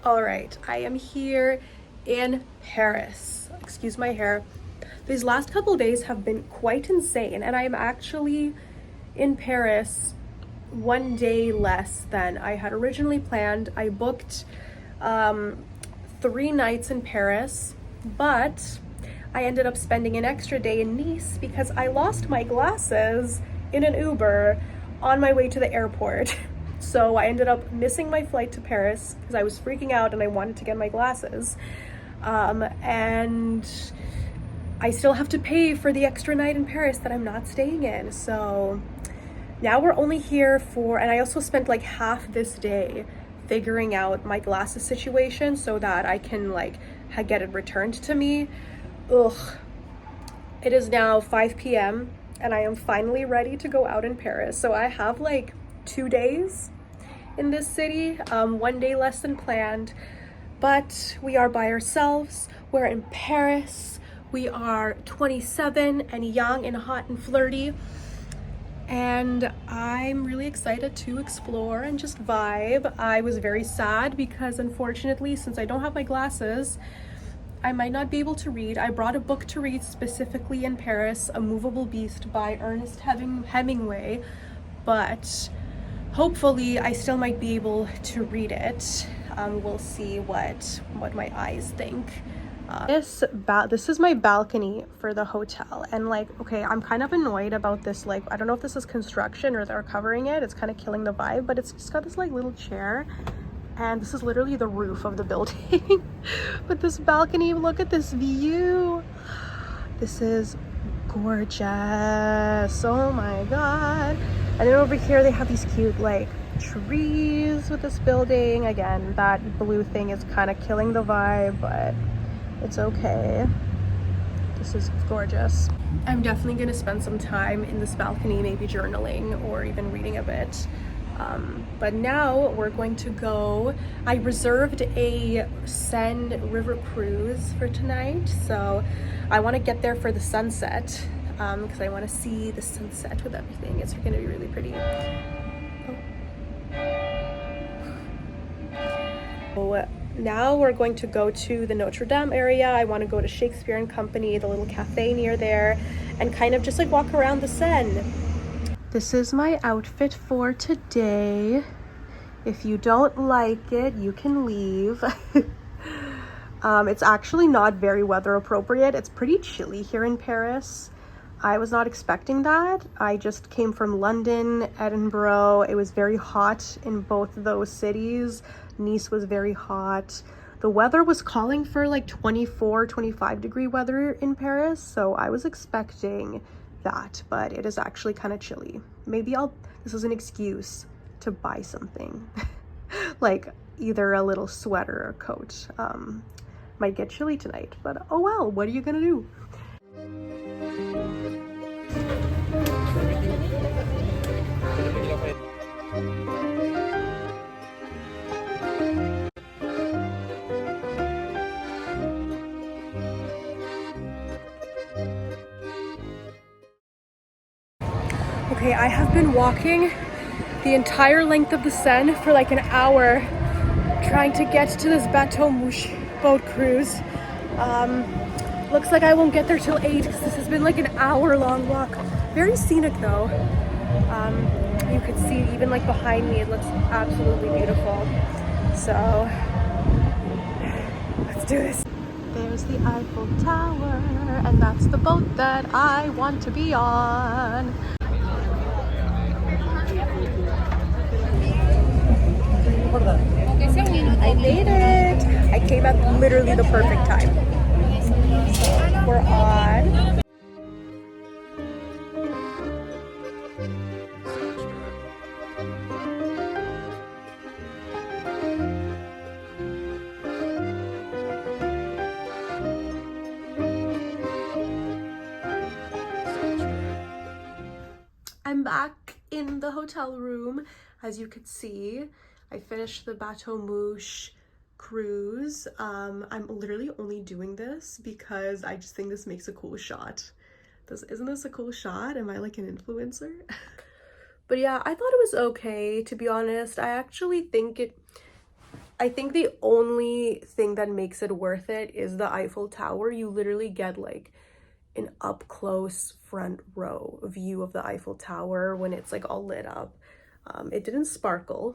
All right, I am here in Paris. Excuse my hair. These last couple days have been quite insane, and I'm actually in Paris one day less than I had originally planned. I booked 3 nights in Paris, but I ended up spending an extra day in Nice because I lost my glasses in an Uber on my way to the airport. So I ended up missing my flight to Paris because I was freaking out and I wanted to get my glasses. And I still have to pay for the extra night in Paris that I'm not staying in. So now we're only here for, and I also spent like half this day figuring out my glasses situation so that I can like get it returned to me. Ugh. It is now 5 p.m. and I am finally ready to go out in Paris. So I have like 2 days in this city, one day less than planned, but we are by ourselves. We're in Paris. We are 27 and young and hot and flirty. And I'm really excited to explore and just vibe. I was very sad because unfortunately, since I don't have my glasses, I might not be able to read. I brought a book to read specifically in Paris, A Movable Beast by Ernest Hemingway, but hopefully I still might be able to read it. We'll see what my eyes think. This is my balcony for the hotel, and like, okay, I'm kind of annoyed about this. Like, I don't know if this is construction or they're covering it. It's kind of killing the vibe, but it's just got this like little chair, and this is literally the roof of the building. But this balcony, look at this view. This is gorgeous. Oh my god. And then over here they have these cute like trees with this building. Again, that blue thing is kind of killing the vibe, but it's okay. This is gorgeous. I'm definitely gonna spend some time in this balcony, maybe journaling or even reading a bit. But now we're going to go. I reserved a Seine river cruise for tonight, so I want to get there for the sunset because I want to see the sunset with everything. It's going to be really pretty. So now we're going to go to the Notre Dame area. I want to go to Shakespeare and Company, the little cafe near there, and kind of just like walk around the Seine. This is my outfit for today. If you don't like it, you can leave. It's actually not very weather appropriate. It's pretty chilly here in Paris. I was not expecting that. I just came from London, Edinburgh. It was very hot in both of those cities. Nice was very hot. The weather was calling for like 24, 25 degree weather in Paris. So I was expecting that, but it is actually kind of chilly. Maybe this is an excuse to buy something like either a little sweater or coat. Might get chilly tonight, but oh well, what are you gonna do? Okay, I have been walking the entire length of the Seine for like an hour trying to get to this Bateau Mouche boat cruise. Looks like I won't get there till 8 because this has been like an hour-long walk. Very scenic though. You could see even like behind me, it looks absolutely beautiful. So let's do this. There's the Eiffel Tower, and that's the boat that I want to be on. I made it! I came at literally the perfect time. We're on. I'm back in the hotel room. As you could see, I finished the Bateau Mouche cruise. I'm literally only doing this because I just think this makes a cool shot. Isn't this a cool shot? Am I like an influencer? But yeah, I thought it was okay, to be honest. I I think the only thing that makes it worth it is the Eiffel Tower. You literally get like an up close front row view of the Eiffel Tower when it's like all lit up. It didn't sparkle,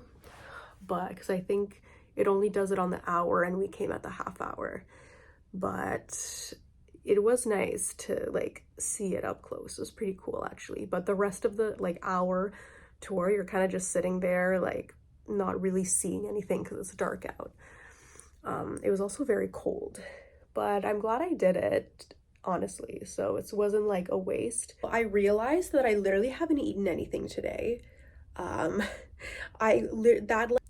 but because I think it only does it on the hour and we came at the half hour, but it was nice to like see it up close. It was pretty cool actually. But the rest of the like hour tour, you're kind of just sitting there like not really seeing anything because it's dark out. It was also very cold, but I'm glad I did it, honestly, so it wasn't like a waste. I realized that I literally haven't eaten anything today.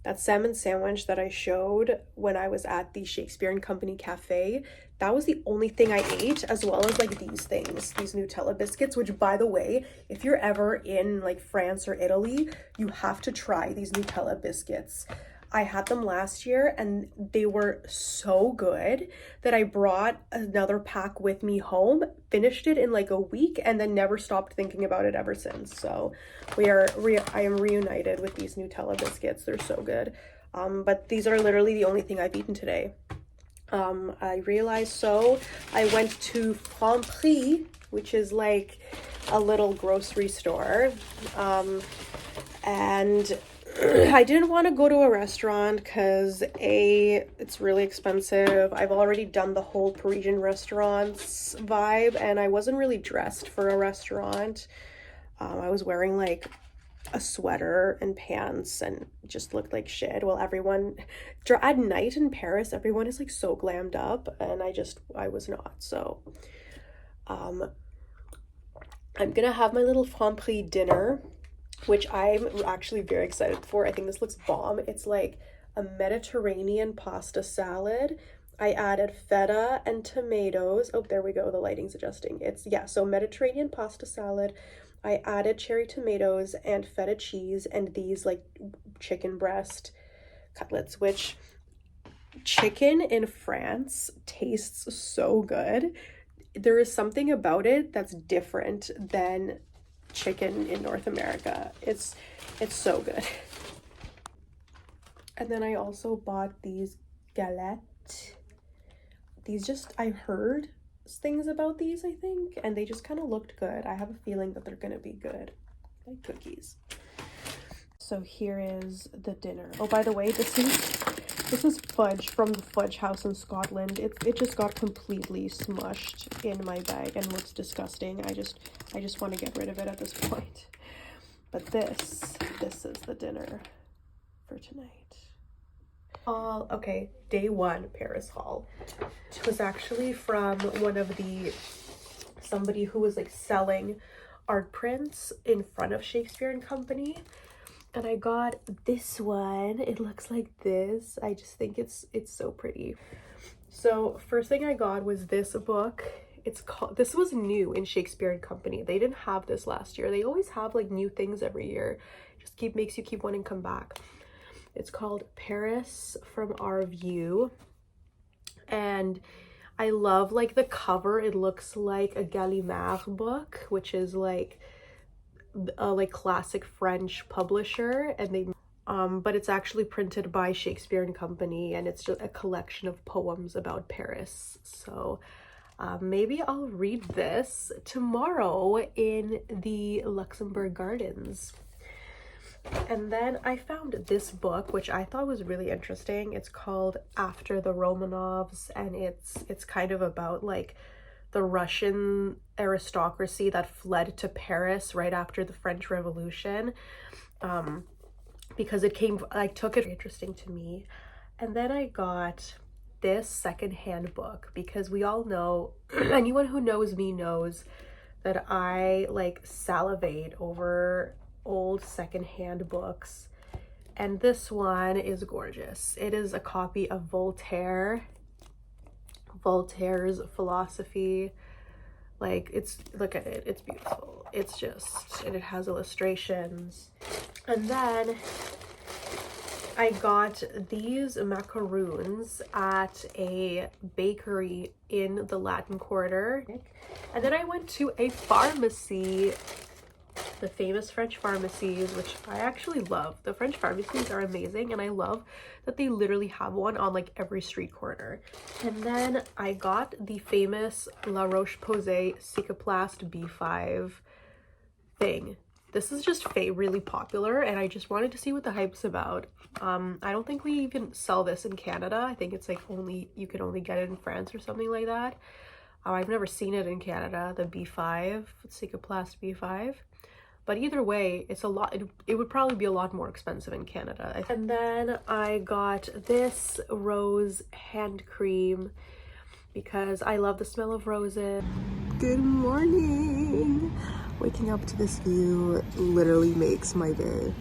That salmon sandwich that I showed when I was at the Shakespeare and Company cafe, that was the only thing I ate, as well as like these things, these Nutella biscuits, which by the way, if you're ever in like France or Italy, you have to try these Nutella biscuits. I had them last year and they were so good that I brought another pack with me home, finished it in like a week, and then never stopped thinking about it ever since. So I am reunited with these Nutella biscuits. They're so good. But these are literally the only thing I've eaten today. I realized, so I went to Franprix, which is like a little grocery store, and I didn't want to go to a restaurant because it's really expensive. I've already done the whole Parisian restaurants vibe and I wasn't really dressed for a restaurant. I was wearing like a sweater and pants and just looked like shit. Well, everyone at night in Paris, everyone is like so glammed up and I was not. So I'm gonna have my little Franprix dinner, which I'm actually very excited for. I think this looks bomb. It's like a Mediterranean pasta salad. I added feta and tomatoes. Oh, there we go. The lighting's adjusting. So Mediterranean pasta salad. I added cherry tomatoes and feta cheese and these like chicken breast cutlets, which chicken in France tastes so good. There is something about it that's different than chicken in North America. It's so good. And then I also bought these galettes. I heard things about these, I think, and they just kind of looked good. I have a feeling that they're gonna be good, like cookies. So here is the dinner. Oh, by the way, this is fudge from the fudge house in Scotland. It just got completely smushed in my bag and looks disgusting. I just want to get rid of it at this point. But this is the dinner for tonight. Okay, day one Paris haul. It was actually from somebody who was like selling art prints in front of Shakespeare and Company. And I got this one. It looks like this. I just think it's so pretty. So first thing I got was this book. This was new in Shakespeare and Company. They didn't have this last year. They always have like new things every year. Just makes you keep wanting to come back. It's called Paris from Our View. And I love like the cover. It looks like a Gallimard book, which is like a like classic French publisher, and but it's actually printed by Shakespeare and Company, and it's just a collection of poems about Paris. So maybe I'll read this tomorrow in the Luxembourg Gardens. And then I found this book, which I thought was really interesting. It's called After the Romanovs, and it's kind of about like the Russian aristocracy that fled to Paris right after the French Revolution, because I took it interesting to me. And then I got this secondhand book because we all know, anyone who knows me knows that I like salivate over old secondhand books, and this one is gorgeous. It is a copy of Voltaire's philosophy. Like, look at it, it's beautiful. And it has illustrations. And then I got these macaroons at a bakery in the Latin Quarter. And then I went to a pharmacy the famous French pharmacies, which I actually love. The French pharmacies are amazing, and I love that they literally have one on like every street corner. And then I got the famous La Roche-Posay Cicaplast B5 thing. This is just really popular, and I just wanted to see what the hype's about. I don't think we even sell this in Canada. I think it's like you can only get it in France or something like that. I've never seen it in Canada, the B5, Cicaplast B5. But either way, it's a lot. It would probably be a lot more expensive in Canada. And then I got this rose hand cream because I love the smell of roses. Good morning. Waking up to this view literally makes my day.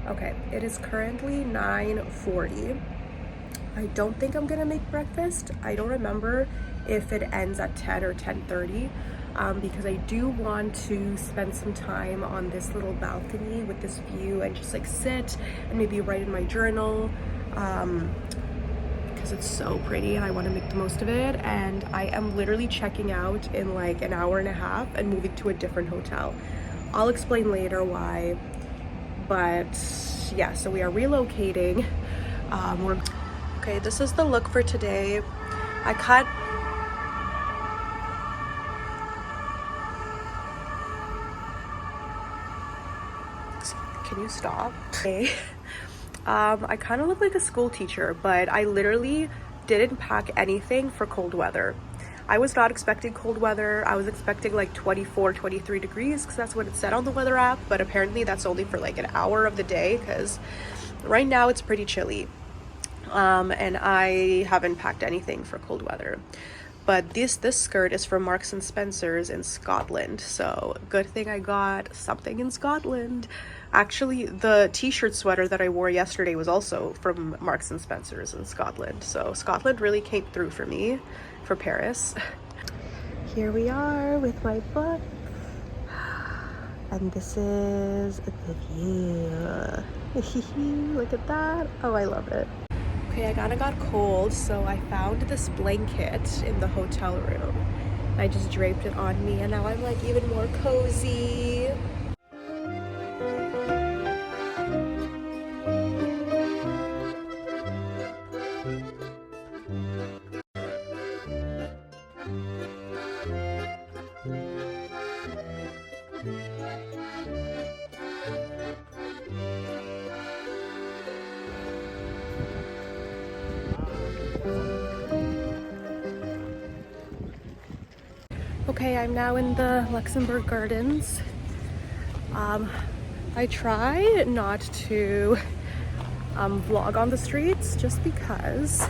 Okay, it is currently 9:40. I don't think I'm gonna make breakfast. I don't remember if it ends at 10 or 10:30, because I do want to spend some time on this little balcony with this view and just like sit and maybe write in my journal, because it's so pretty and I want to make the most of it. And I am literally checking out in like an hour and a half and moving to a different hotel. I'll explain later why, but yeah, so we are relocating. Okay, this is the look for today. I cut Can you stop? Okay. I kind of look like a school teacher, but I literally didn't pack anything for cold weather. I was not expecting cold weather. I was expecting like 24, 23 degrees because that's what it said on the weather app, but apparently that's only for like an hour of the day because right now it's pretty chilly. And I haven't packed anything for cold weather. But this skirt is from Marks and Spencer's in Scotland, so good thing I got something in Scotland. Actually, the t-shirt sweater that I wore yesterday was also from Marks and Spencer's in Scotland, so Scotland really came through for me for Paris. Here we are with my book, and this is the view. Look at that. Oh, I love it. Okay, I kinda got cold, so I found this blanket in the hotel room. I just draped it on me, and now I'm like even more cozy. Okay, I'm now in the Luxembourg Gardens. I try not to vlog on the streets just because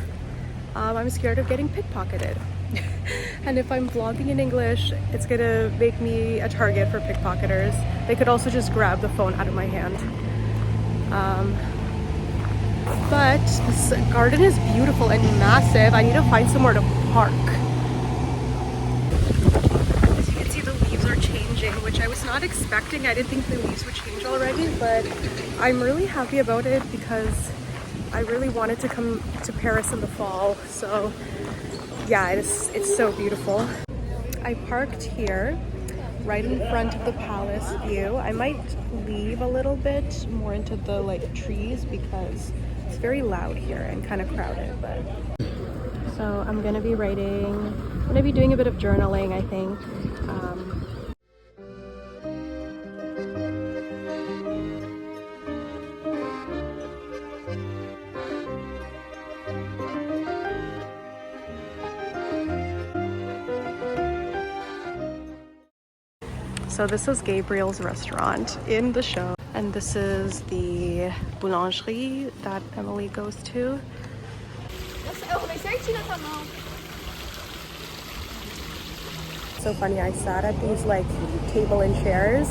I'm scared of getting pickpocketed. And if I'm vlogging in English, it's gonna make me a target for pickpocketers. They could also just grab the phone out of my hand. But this garden is beautiful and massive. I need to find somewhere to park. Which I was not expecting. I didn't think the leaves would change already, but I'm really happy about it because I really wanted to come to Paris in the fall. So yeah, it's so beautiful. I parked here right in front of the palace view. I might leave a little bit more into the like trees because it's very loud here and kind of crowded. But so I'm gonna be doing a bit of journaling, I think. So this is Gabriel's restaurant in the show, and this is the boulangerie that Emily goes to. So funny, I sat at these like table and chairs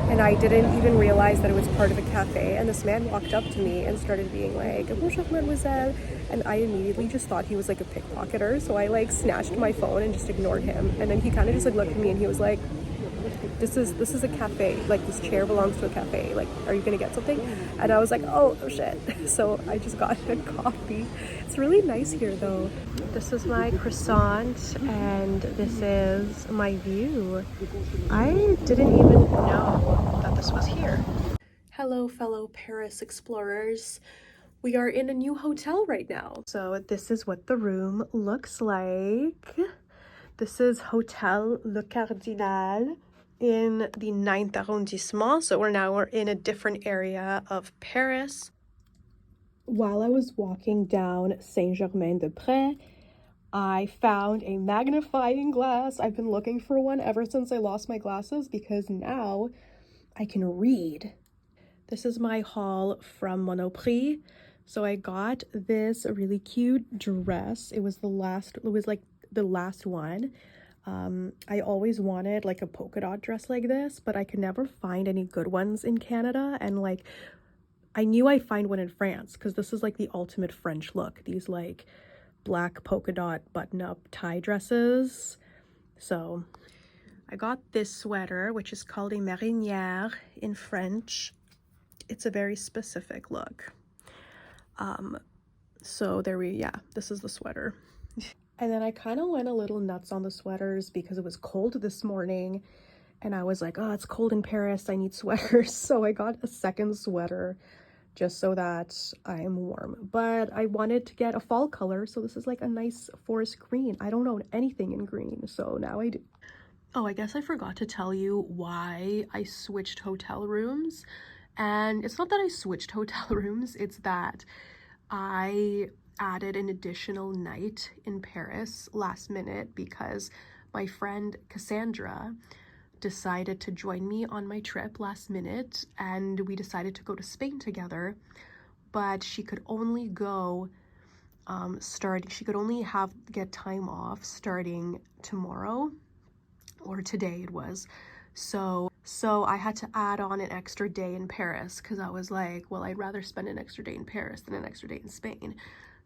and I didn't even realize that it was part of a cafe, and this man walked up to me and started being like, "Bonjour mademoiselle," and I immediately just thought he was like a pickpocketer, so I like snatched my phone and just ignored him, and then he kind of just like looked at me and he was like, this is a cafe, like this chair belongs to a cafe, like are you gonna get something? And I was like, oh shit. So I just got a coffee. It's really nice here though. This is my croissant and this is my view. I didn't even know that this was here. Hello, fellow Paris explorers. We are in a new hotel right now. So this is what the room looks like. This is Hotel Le Cardinal in the 9th arrondissement. So we're in a different area of Paris. While I was walking down Saint-Germain-des-Prés, I found a magnifying glass. I've been looking for one ever since I lost my glasses because now I can read. This is my haul from Monoprix. So I got this really cute dress. It was like the last one. I always wanted like a polka dot dress like this, but I could never find any good ones in Canada. And like, I knew I'd find one in France because this is like the ultimate French look. These like black polka dot button-up tie dresses. So I got this sweater, which is called a marinière in French. It's a very specific look. So this is the sweater. And then I kind of went a little nuts on the sweaters because it was cold this morning and I was like, oh, it's cold in Paris, I need sweaters. So I got a second sweater just so that I'm warm. But I wanted to get a fall color, so this is like a nice forest green. I don't own anything in green, so now I do. Oh, I guess I forgot to tell you why I switched hotel rooms. And it's not that I switched hotel rooms, it's that I added an additional night in Paris last minute because my friend Cassandra decided to join me on my trip last minute, and we decided to go to Spain together, but she could only go she could only get time off starting tomorrow, or today it was. So I had to add on an extra day in Paris because I was like, well, I'd rather spend an extra day in Paris than an extra day in Spain.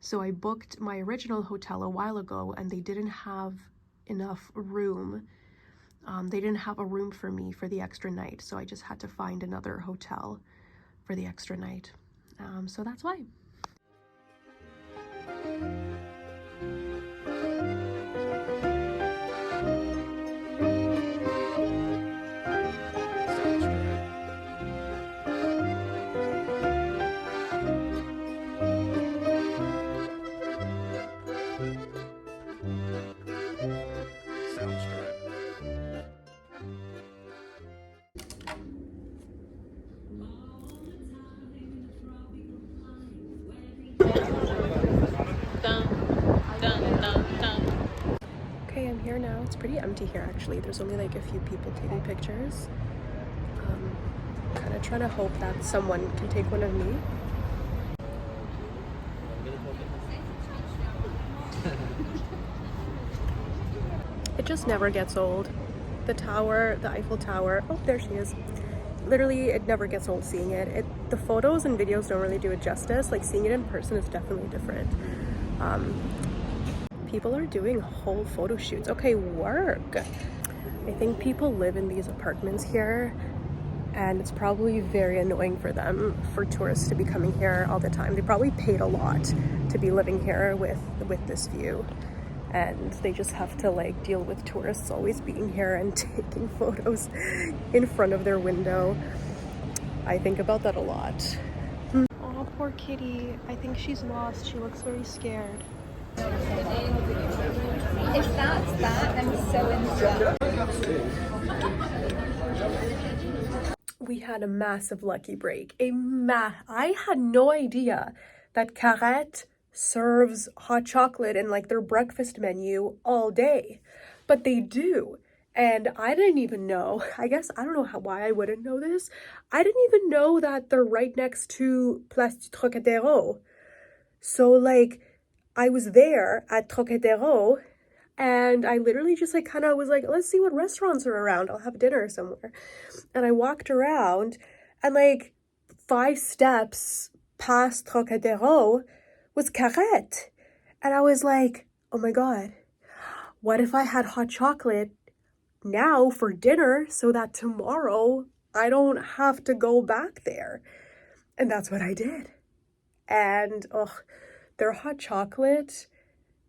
So I booked my original hotel a while ago and they didn't have enough room. They didn't have a room for me for the extra night. So I just had to find another hotel for the extra night. So that's why. Okay, I'm here now. It's pretty empty here actually. There's only like a few people taking pictures. Kind of trying to hope that someone can take one of me. It just never gets old. The tower, the Eiffel Tower, oh, there she is. Literally, it never gets old seeing it. The photos and videos don't really do it justice. Like, seeing it in person is definitely different. People are doing whole photo shoots. Okay, work. I think people live in these apartments here, and it's probably very annoying for them, for tourists to be coming here all the time. They probably paid a lot to be living here with this view, and they just have to like deal with tourists always being here and taking photos in front of their window. I think about that a lot. Oh, poor kitty. I think she's lost. She looks very scared. If that's that, I'm so into We had a massive lucky break. I had no idea that Carrette serves hot chocolate in like their breakfast menu all day, but they do. And I didn't even know. I don't know why I wouldn't know this. I didn't even know that they're right next to Place du Trocadéro. So like, I was there at Trocadéro and I literally just like kind of was like, let's see what restaurants are around. I'll have dinner somewhere. And I walked around and like 5 steps past Trocadéro was Carrette. And I was like, oh my God, what if I had hot chocolate now for dinner so that tomorrow I don't have to go back there? And that's what I did. And their hot chocolate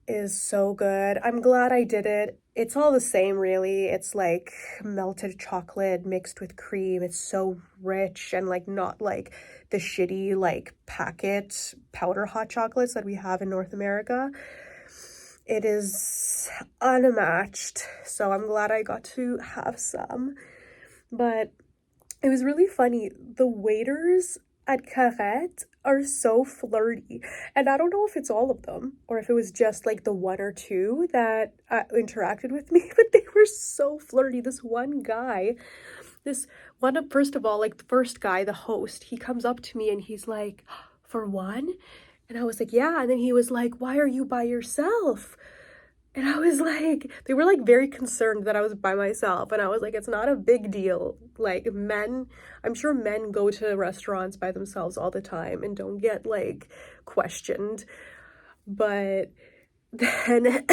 is so good. I'm glad I did it. It's all the same, really. It's like melted chocolate mixed with cream. It's so rich and like not like the shitty like packet powder hot chocolates that we have in North America. It is unmatched. So I'm glad I got to have some. But it was really funny. The waiters at Carrette are so flirty. And I don't know if it's all of them or if it was just like the one or two that interacted with me, but they were so flirty. This one guy, first of all, like the first guy, the host, he comes up to me and he's like, "For one?" And I was like, "Yeah." And then he was like, "Why are you by yourself?" And I was like, they were like very concerned that I was by myself. And I was like, it's not a big deal. Like I'm sure men go to restaurants by themselves all the time and don't get like questioned. But then,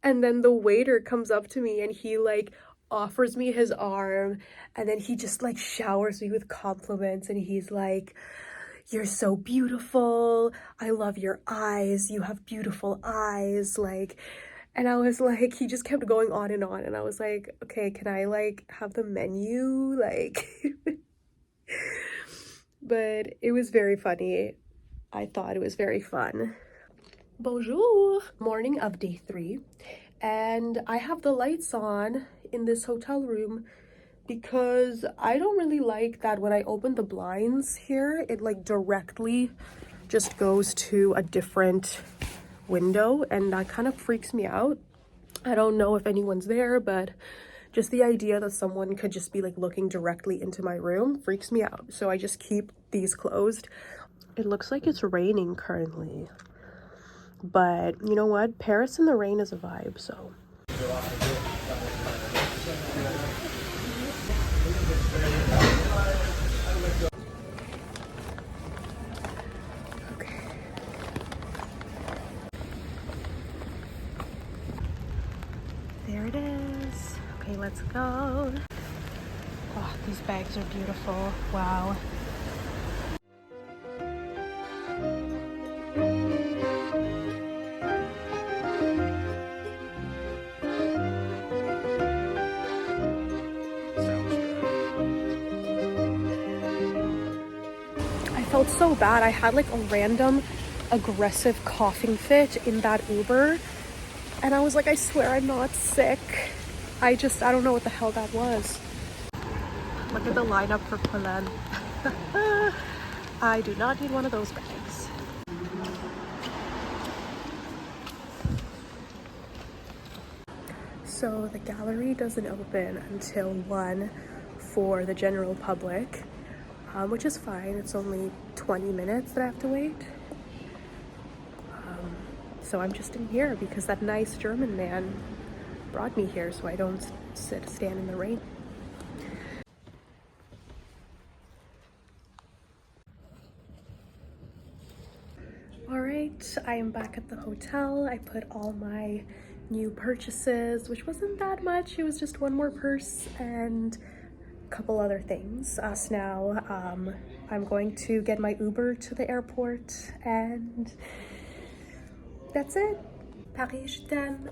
and then the waiter comes up to me and he like offers me his arm. And then he just like showers me with compliments. And he's like, "You're so beautiful. I love your eyes. You have beautiful eyes." Like, and I was like, he just kept going on and on. And I was like, okay, can I like have the menu? Like, but it was very funny. I thought it was very fun. Bonjour. Morning of day 3. And I have the lights on in this hotel room because I don't really like that when I open the blinds here, it like directly just goes to a different window, and that kind of freaks me out. I don't know if anyone's there, but just the idea that someone could just be like looking directly into my room freaks me out. So I just keep these closed. It looks like it's raining currently, but you know what? Paris in the rain is a vibe, so. Okay. There it is. Okay, let's go. Oh, these bags are beautiful. Wow. I felt so bad. I had like a random aggressive coughing fit in that Uber. And I was like, I swear I'm not sick. I don't know what the hell that was. Look at the lineup for Polen. I do not need one of those bags. So the gallery doesn't open until 1 for the general public, which is fine. It's only 20 minutes that I have to wait. So I'm just in here because that nice German man brought me here so I don't stand in the rain. All right, I am back at the hotel. I put all my new purchases, which wasn't that much. It was just one more purse and a couple other things. Now I'm going to get my Uber to the airport, and that's it. Paris, je t'aime.